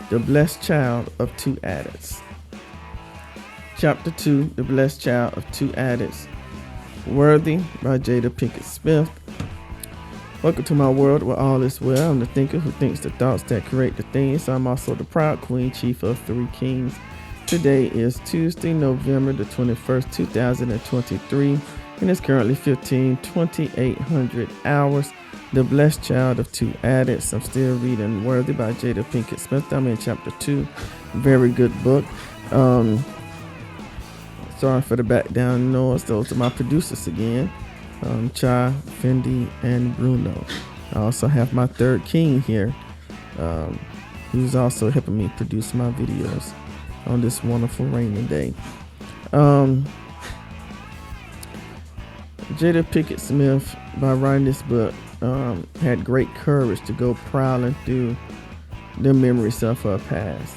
The Blessed Child of Two Addicts. Chapter 2, The Blessed Child of Two Addicts. Worthy by Jada, Pinkett Smith. Welcome to my world where all is well. I'm the thinker who thinks the thoughts that create the things. I'm also the proud queen, chief of three kings. Today is Tuesday, November the 21st, 2023, and it's currently 2800 hours. The Blessed Child of Two Addicts. I'm still reading Worthy by Jada, Pinkett Smith. I'm in chapter 2. Very good book. Sorry for the background noise. Those are my producers again. Chai, Fendi, and Bruno. I also have my third king here, who's also helping me produce my videos on this wonderful rainy day. Jada Pinkett Smith, by writing this book, had great courage to go prowling through the memories of her past.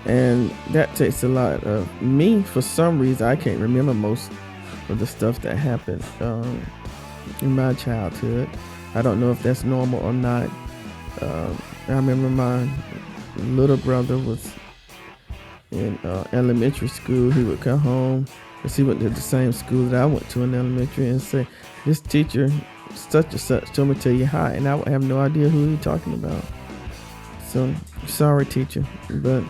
And that takes a lot of me. For some reason, I can't remember most of the stuff that happened in my childhood. I don't know if that's normal or not. I remember my little brother was in elementary school. He would come home, because he went to the same school that I went to in elementary, and say, "This teacher such and such told me to tell you hi," and I would have no idea who he's talking about. So sorry, teacher, but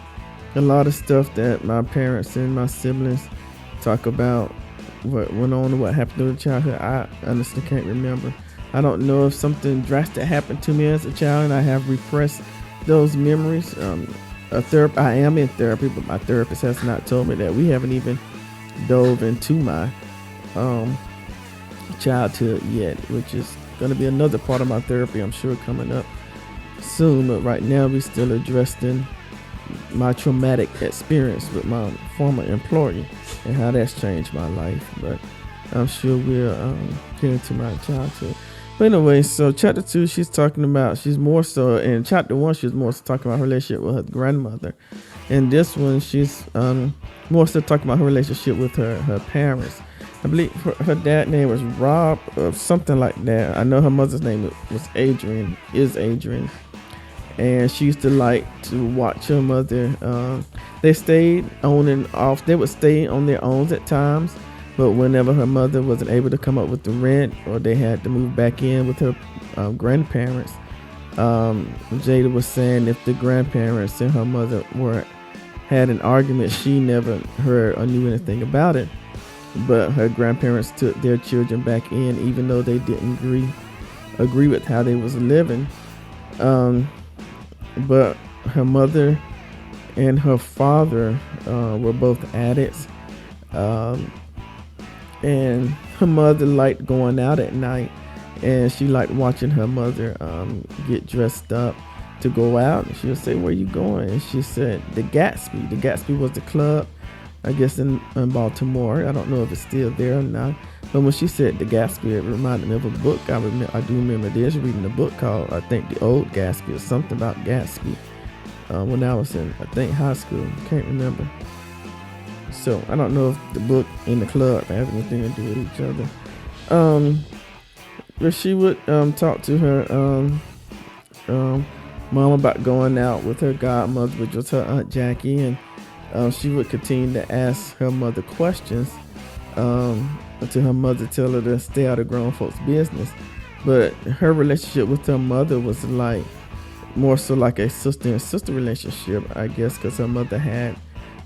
a lot of stuff that my parents and my siblings talk about what went on and what happened during childhood, I honestly can't remember. I don't know if something drastic happened to me as a child and I have repressed those memories. I am in therapy, but my therapist has not told me that. We haven't even dove into my childhood yet, which is going to be another part of my therapy, I'm sure, coming up soon. But right now we're still addressing my traumatic experience with my former employee and how that's changed my life. But I'm sure we'll get into my childhood. But anyway, so chapter 2, she's more so, in chapter 1, she's more so talking about her relationship with her grandmother. In this one, she's more so talking about her relationship with her parents. I believe her dad's name was Rob or something like that. I know her mother's name was Adrian, and she used to like to watch her mother. They stayed on and off. They would stay on their own at times, but whenever her mother wasn't able to come up with the rent, or they had to move back in with her grandparents, Jada was saying if the grandparents and her mother had an argument, she never heard or knew anything about it. But her grandparents took their children back in, even though they didn't agree with how they was living. But her mother and her father were both addicts. And her mother liked going out at night, and she liked watching her mother get dressed up to go out. And she would say, "Where you going?" And she said, "The Gatsby." The Gatsby was the club, I guess, in Baltimore. I don't know if it's still there or not. But when she said the Gatsby, it reminded me of a book. I do remember this, reading a book called, I think, The Old Gatsby, or something about Gatsby, when I was in, I think, high school. Can't remember. So I don't know if the book and the club have anything to do with each other. But she would talk to her mom about going out with her godmother, which was her Aunt Jackie, and she would continue to ask her mother questions until her mother tell her to stay out of grown folks' business. But her relationship with her mother was like more so like a sister and sister relationship, I guess, because her mother had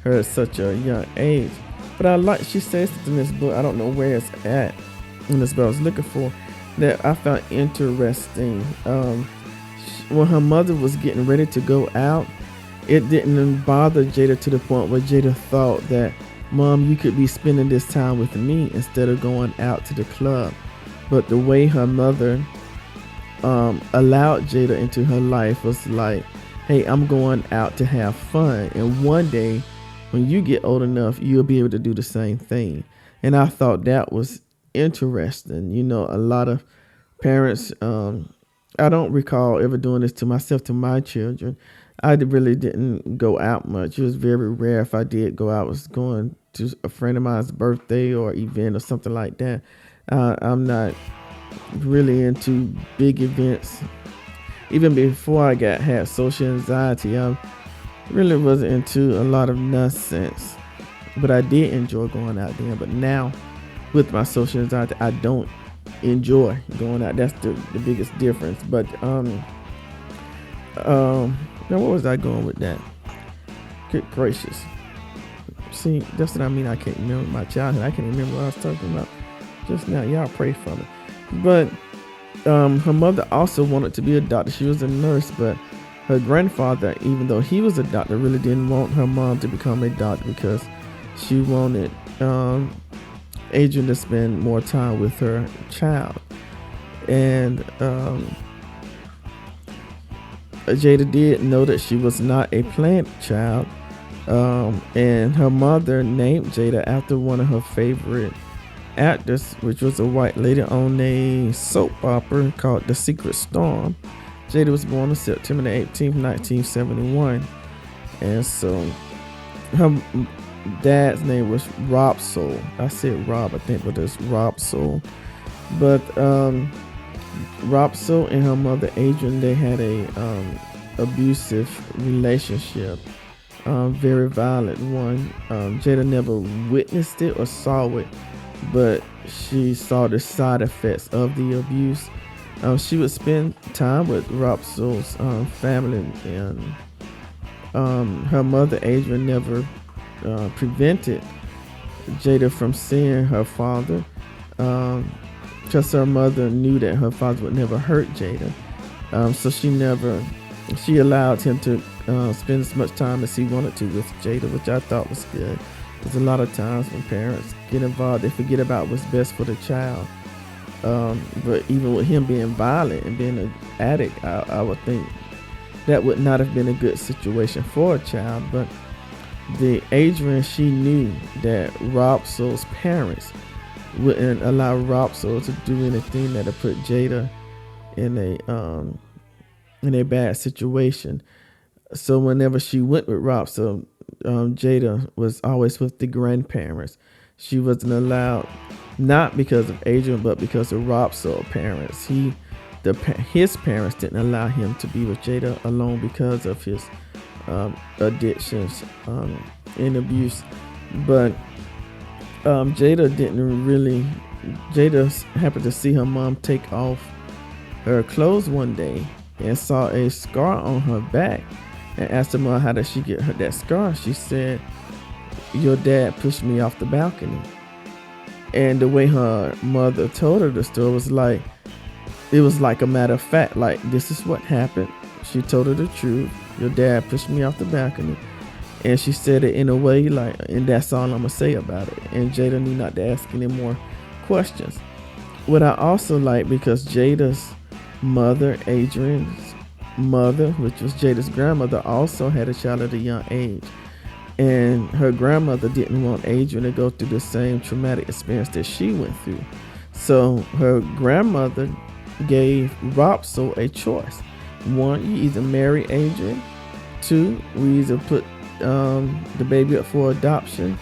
her at such a young age. But she says something in this book, I don't know where it's at in this book I was looking for, that I found interesting. When her mother was getting ready to go out, it didn't bother Jada to the point where Jada thought that, "Mom, you could be spending this time with me instead of going out to the club." But the way her mother allowed Jada into her life was like, "Hey, I'm going out to have fun, and one day when you get old enough, you'll be able to do the same thing." And I thought that was interesting. You know, a lot of parents, I don't recall ever doing this to my children. I really didn't go out much. It was very rare if I did go out. I was going to a friend of mine's birthday or event or something like that. I'm not really into big events. Even before I had social anxiety, really wasn't into a lot of nonsense, but I did enjoy going out there. But now, with my social anxiety, I don't enjoy going out. That's the biggest difference. But now what was I going with that? Good gracious. See, that's what I mean. I can't remember my childhood. I can't remember what I was talking about just now. Y'all pray for me. But her mother also wanted to be a doctor. She was a nurse, but her grandfather, even though he was a doctor, really didn't want her mom to become a doctor because she wanted Adrian to spend more time with her child. And Jada did know that she was not a planned child. And her mother named Jada after one of her favorite actors, which was a white lady on a soap opera called The Secret Storm. Jada was born on September 18th, 1971. And so her dad's name was Rob Soul. I said Rob, I think, but it's Rob Soul. But Rob Soul and her mother Adrian, they had a abusive relationship. Very violent one. Jada never witnessed it or saw it, but she saw the side effects of the abuse. She would spend time with Rob Soul's family, and her mother Adrian never prevented Jada from seeing her father, because her mother knew that her father would never hurt Jada. So she allowed him to spend as much time as he wanted to with Jada, which I thought was good. There's a lot of times when parents get involved, they forget about what's best for the child. But even with him being violent and being an addict, I would think that would not have been a good situation for a child. But the Adrian, she knew that Rob Soul's parents wouldn't allow Rob Soul to do anything that would put Jada in a bad situation. So whenever she went with Rob Soul, Jada was always with the grandparents. She wasn't allowed, not because of Adrian, but because of Rob Soul parents. His parents didn't allow him to be with Jada alone because of his addictions and abuse. But Jada happened to see her mom take off her clothes one day and saw a scar on her back, and asked her mom how did she get that scar. She said, "Your dad pushed me off the balcony." And the way her mother told her the story was like, it was like a matter of fact, like, this is what happened. She told her the truth. Your dad pushed me off the balcony. And she said it in a way like, and that's all I'm gonna say about it. And Jada knew not to ask any more questions. What I also like, because Jada's mother, Adrian's mother, which was Jada's grandmother, also had a child at a young age. And her grandmother didn't want Adrian to go through the same traumatic experience that she went through. So her grandmother gave Rob Soul a choice. One, you either marry Adrian. Two, we either put the baby up for adoption.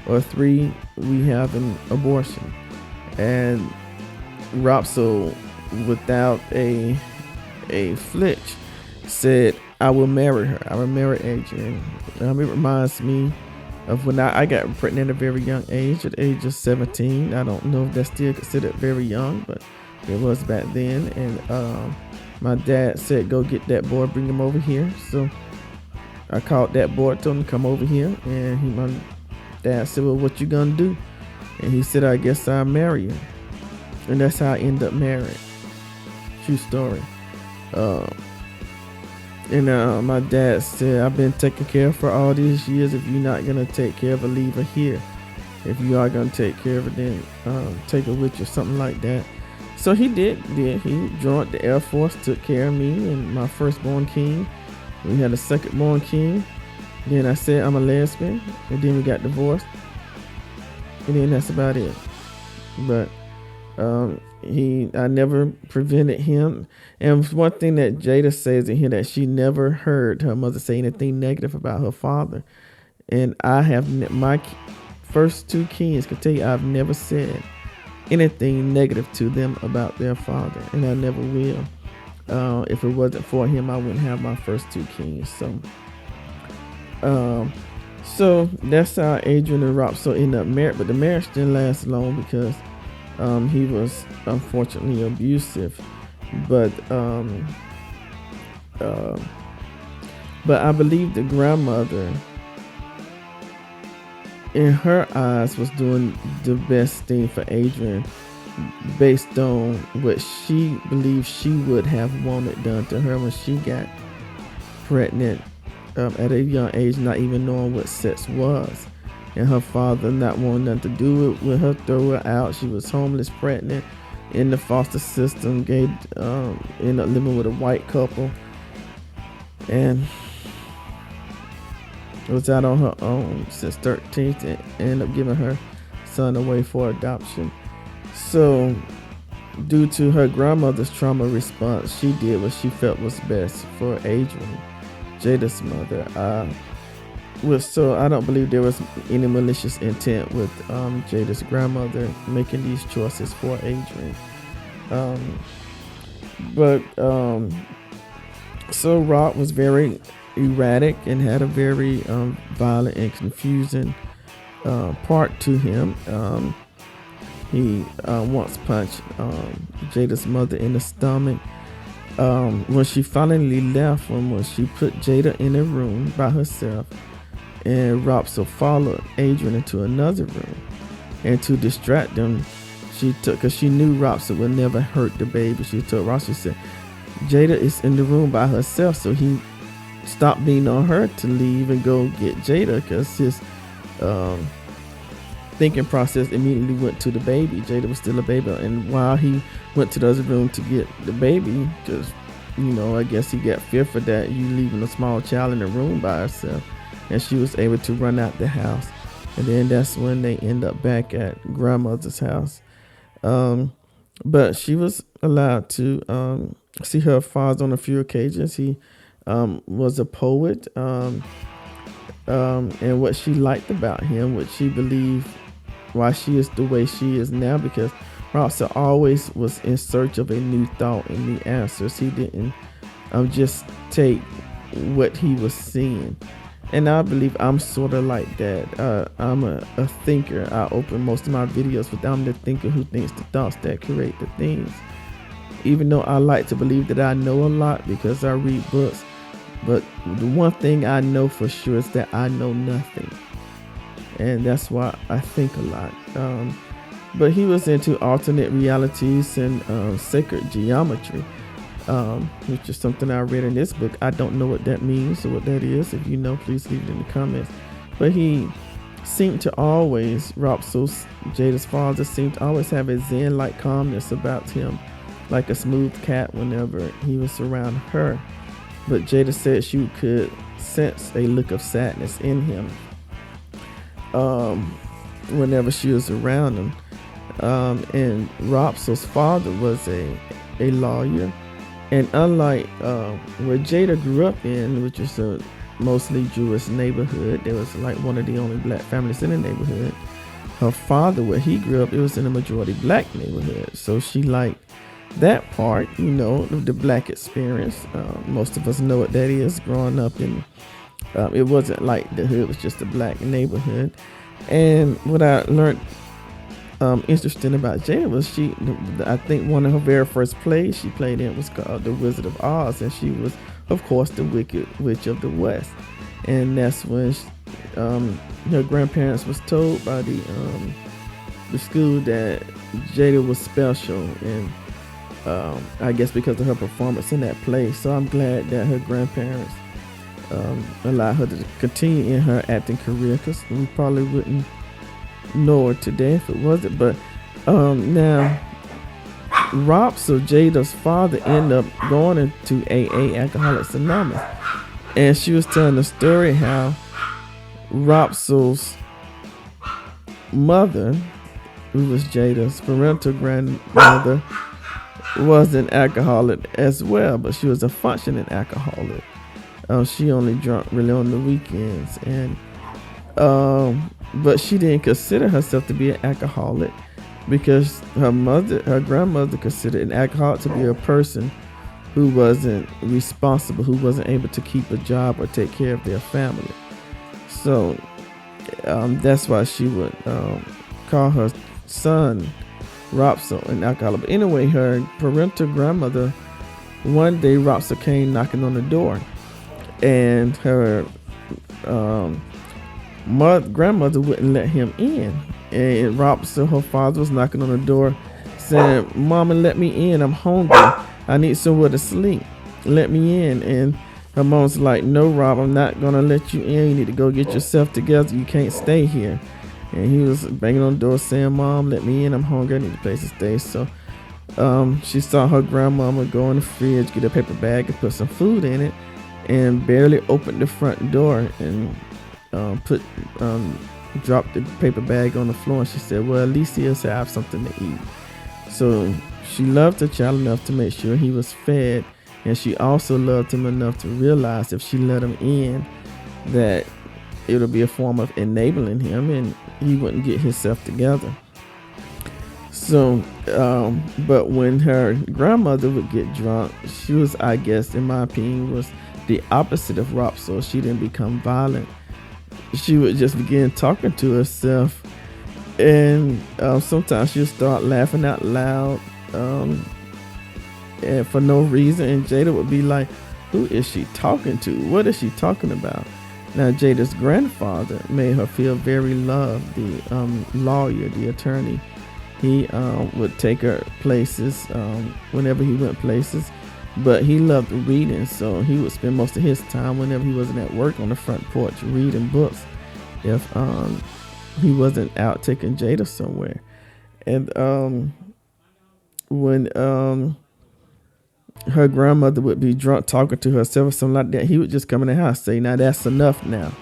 Or three, we have an abortion. And Rob Soul, without a flinch, said, "I will marry her. I will marry Adrian." It reminds me of when I got pregnant at a very young age, at the age of 17. I don't know if that's still considered very young, but it was back then. And my dad said, "Go get that boy, bring him over here." So I called that boy, told him to come over here. And my dad said, "Well, what you gonna do?" And he said, "I guess I'll marry you." And that's how I ended up married. True story. And my dad said, "I've been taking care of her all these years. If you're not going to take care of her, leave her here. If you are going to take care of her, then take her with you," something like that. So he did. He joined the Air Force, took care of me and my firstborn King. We had a secondborn King. Then I said I'm a lesbian. And then we got divorced. And then that's about it. But I never prevented him. And one thing that Jada says in here, that she never heard her mother say anything negative about her father. And I have, my first two kids can tell you, I've never said anything negative to them about their father, and I never will. If it wasn't for him, I wouldn't have my first two kids. So So that's how Adrian and Robso ended up married, but the marriage didn't last long because he was unfortunately abusive. But uh, but I believe the grandmother, in her eyes, was doing the best thing for Adrian based on what she believed she would have wanted done to her when she got pregnant at a young age, not even knowing what sex was, and her father not wanting nothing to do with her, throw her out. She was homeless, pregnant, in the foster system, ended up living with a white couple, and was out on her own since 13th, and ended up giving her son away for adoption. So due to her grandmother's trauma response, she did what she felt was best for Adrian, Jada's mother. So I don't believe there was any malicious intent with Jada's grandmother making these choices for Adrian. So Rob was very erratic and had a very violent and confusing part to him. He once punched Jada's mother in the stomach. When she finally left, when she put Jada in a room by herself, and Robso followed Adrian into another room, and to distract them, because she knew Robso would never hurt the baby. She told Robso, she said, Jada is in the room by herself, so he stopped being on her to leave and go get Jada, because his thinking process immediately went to the baby. Jada was still a baby, and while he went to the other room to get the baby, because I guess he got fear for that, you leaving a small child in the room by herself, and she was able to run out the house, and then that's when they end up back at grandmother's house. But she was allowed to see her father on a few occasions. He was a poet, and what she liked about him, what she believed why she is the way she is now, because Robson always was in search of a new thought and new answers. He didn't just take what he was seeing. And I believe I'm sort of like that. I'm a thinker. I open most of my videos with I'm the thinker who thinks the thoughts that create the things. Even though I like to believe that I know a lot because I read books, but the one thing I know for sure is that I know nothing. And that's why I think a lot. But he was into alternate realities and sacred geometry, which is something I read in this book. I don't know what that means or what that is. If you know, please leave it in the comments. But he seemed to always, Jada's father seemed to always have a zen-like calmness about him, like a smooth cat whenever he was around her. But Jada said she could sense a look of sadness in him whenever she was around him. And Robso's father was a lawyer. And unlike where Jada grew up in, which is a mostly Jewish neighborhood, there was like one of the only black families in the neighborhood. Her father, where he grew up, it was in a majority black neighborhood. So she liked that part, the black experience. Most of us know what that is growing up in. It wasn't like the hood, it was just a black neighborhood. And what I learned interesting about Jada was I think one of her very first plays she played in was called The Wizard of Oz, and she was, of course, the Wicked Witch of the West. And that's when her grandparents was told by the school that Jada was special, and I guess because of her performance in that play. So I'm glad that her grandparents allowed her to continue in her acting career, because we probably wouldn't know her today if it wasn't. But now Jada's father ended up going into AA, Alcoholics Anonymous, and she was telling the story how Robso's mother, who was Jada's parental grandmother, was an alcoholic as well, but she was a functioning alcoholic. She only drank really on the weekends, and but she didn't consider herself to be an alcoholic, because her grandmother considered an alcoholic to be a person who wasn't responsible, who wasn't able to keep a job or take care of their family. So that's why she would call her son Robso an alcoholic. But anyway, her parental grandmother, one day Robso came knocking on the door, and her grandmother wouldn't let him in. And Robso, her father, was knocking on the door saying, "Mama, let me in. I'm hungry. I need somewhere to sleep. Let me in." And her mom's like, "No, Rob, I'm not going to let you in. You need to go get yourself together. You can't stay here." And he was banging on the door saying, "Mom, let me in. I'm hungry. I need a place to stay." So she saw her grandmama go in the fridge, get a paper bag and put some food in it, and barely opened the front door and dropped the paper bag on the floor. And she said, "Well, at least he'll have something to eat." So she loved her child enough to make sure he was fed. And she also loved him enough to realize if she let him in, that it would be a form of enabling him and he wouldn't get himself together. So, but when her grandmother would get drunk, she was, I guess, in my opinion, was the opposite of Robso. She didn't become violent. She would just begin talking to herself. And sometimes she'll start laughing out loud. And for no reason, and Jada would be like, "Who is she talking to? What is she talking about?" Now Jada's grandfather made her feel very loved. The lawyer, the attorney, he would take her places whenever he went places, but he loved reading, so he would spend most of his time whenever he wasn't at work on the front porch reading books if he wasn't out taking Jada somewhere. And when her grandmother would be drunk talking to herself or something like that, he would just come in the house and say, "Now that's enough now.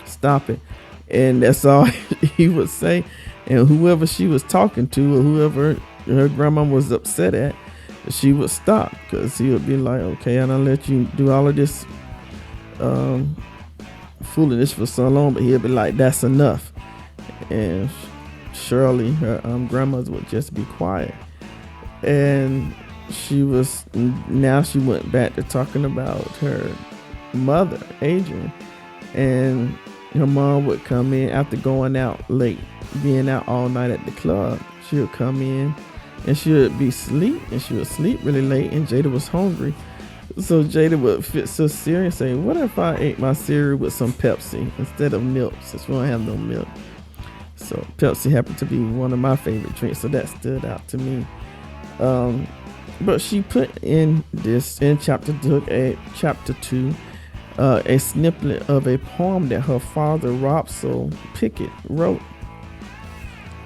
Stop it." And that's all he would say. And whoever she was talking to or whoever her grandma was upset at, she would stop, because he would be like, "Okay, and I'll let you do all of this foolishness for so long," but he'll be like, "That's enough." And Shirley, her grandmother, would just be quiet. And she went back to talking about her mother, Adrian, and her mom would come in after going out late, being out all night at the club. She would come in and she would be asleep, and she would sleep really late, and Jada was hungry. So Jada would fit so serious, saying, "What if I ate my cereal with some Pepsi instead of milk, since we don't have no milk?" So Pepsi happened to be one of my favorite drinks, so that stood out to me. But she put in chapter 2, a snippet of a poem that her father, Robso Pinkett, wrote.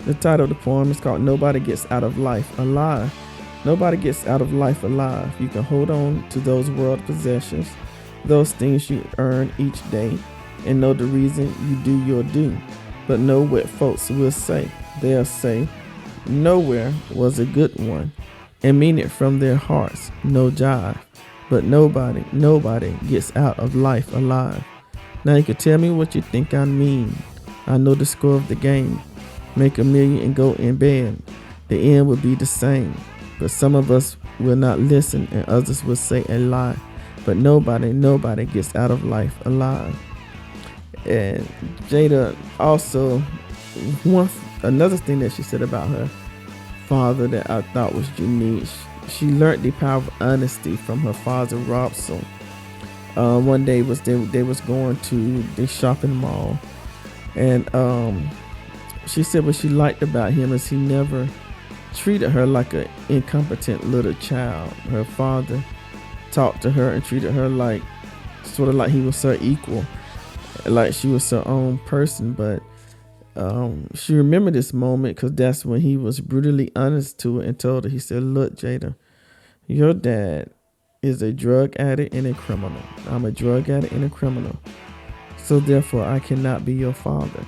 The title of the poem is called "Nobody Gets Out of Life Alive." Nobody gets out of life alive. You can hold on to those world possessions, those things you earn each day, and know the reason you do your due. But know what folks will say. They'll say, "Nowhere was a good one," and mean it from their hearts, no jive. But nobody gets out of life alive. Now you can tell me what you think I mean. I know the score of the game. Make $1 million and go in bed. The end will be the same. But some of us will not listen, and others will say a lie. But nobody gets out of life alive. And Jada also, another thing that she said about her father that I thought was unique, she learned the power of honesty from her father, Robson. One day they was going to the shopping mall, and she said what she liked about him is he never treated her like an incompetent little child. Her father talked to her and treated her like sort of like he was her equal, like she was her own person. But she remembered this moment because that's when he was brutally honest to her and told her, he said, "Look, Jada, your dad is a drug addict and a criminal. I'm a drug addict and a criminal. So therefore I cannot be your father."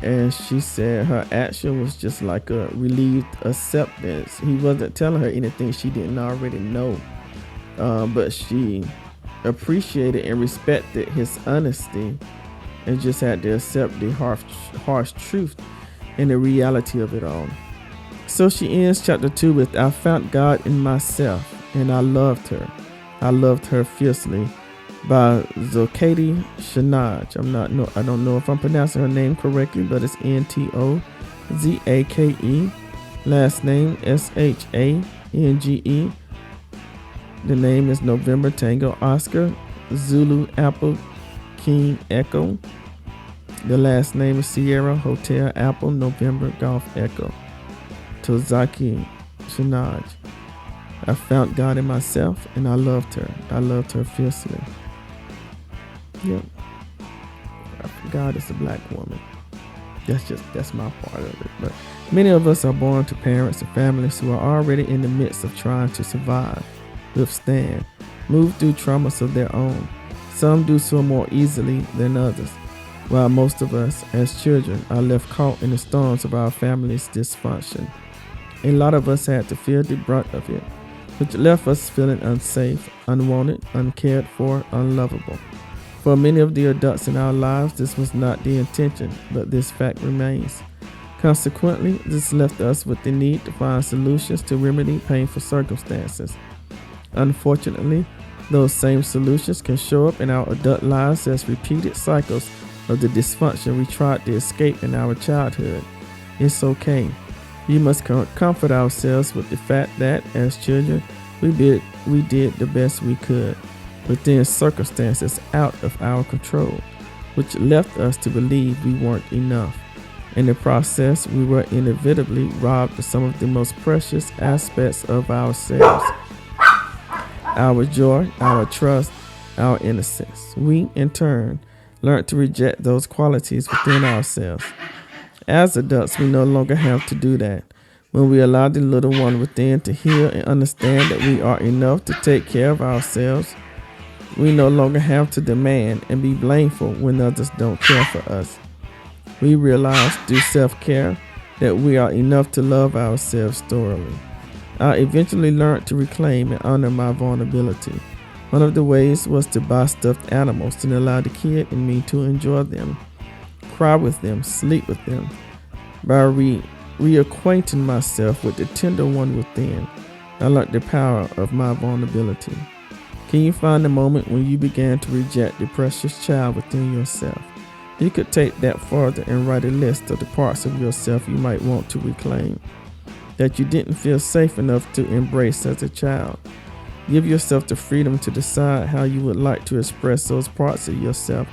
And she said her action was just like a relieved acceptance. He wasn't telling her anything she didn't already know. But she appreciated and respected his honesty and just had to accept the harsh truth and the reality of it all. So she ends chapter 2 with, "I found God in myself and I loved her. I loved her fiercely. by Zokati Shanaj. I don't know if I'm pronouncing her name correctly, but it's Ntozake. Last name Shange. The name is November Tango Oscar Zulu Apple King Echo. The last name is Sierra Hotel Apple November Golf Echo. Tozaki Shanaj. I found God in myself and I loved her. I loved her fiercely. Yep. God is a black woman. That's my part of it. But many of us are born to parents and families who are already in the midst of trying to survive, withstand, move through traumas of their own. Some do so more easily than others, while most of us, as children, are left caught in the storms of our family's dysfunction. A lot of us had to feel the brunt of it, which left us feeling unsafe, unwanted, uncared for, unlovable. For many of the adults in our lives, this was not the intention, but this fact remains. Consequently, this left us with the need to find solutions to remedy painful circumstances. Unfortunately, those same solutions can show up in our adult lives as repeated cycles of the dysfunction we tried to escape in our childhood. It's okay. We must comfort ourselves with the fact that, as children, we did the best we could within circumstances out of our control, which left us to believe we weren't enough. In the process, we were inevitably robbed of some of the most precious aspects of ourselves: our joy, our trust, our innocence. We, in turn, learned to reject those qualities within ourselves. As adults, we no longer have to do that. When we allow the little one within to heal and understand that we are enough to take care of ourselves, we no longer have to demand and be blameful when others don't care for us. We realize through self-care that we are enough to love ourselves thoroughly. I eventually learned to reclaim and honor my vulnerability. One of the ways was to buy stuffed animals and allow the kid in me to enjoy them, cry with them, sleep with them. By reacquainting myself with the tender one within, I learned the power of my vulnerability. Can you find a moment when you began to reject the precious child within yourself? You could take that further and write a list of the parts of yourself you might want to reclaim, that you didn't feel safe enough to embrace as a child. Give yourself the freedom to decide how you would like to express those parts of yourself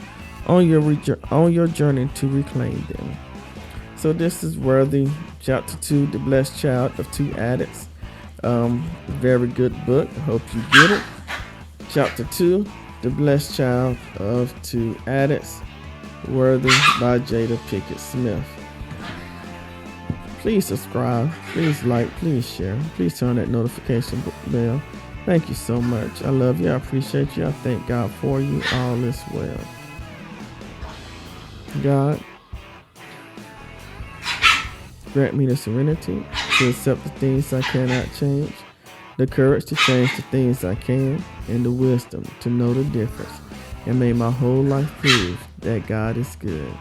on your journey to reclaim them. So this is Worthy, Chapter 2, The Blessed Child of Two Addicts. Very good book. Hope you get it. Chapter 2, The Blessed Child of Two Addicts. Worthy by Jada Pinkett Smith. Please subscribe, please like, please share, please turn that notification bell. Thank you so much. I love you, I appreciate you, I thank God for you. All is well. God, grant me the serenity to accept the things I cannot change, the courage to change the things I can, and the wisdom to know the difference. And may my whole life prove that God is good.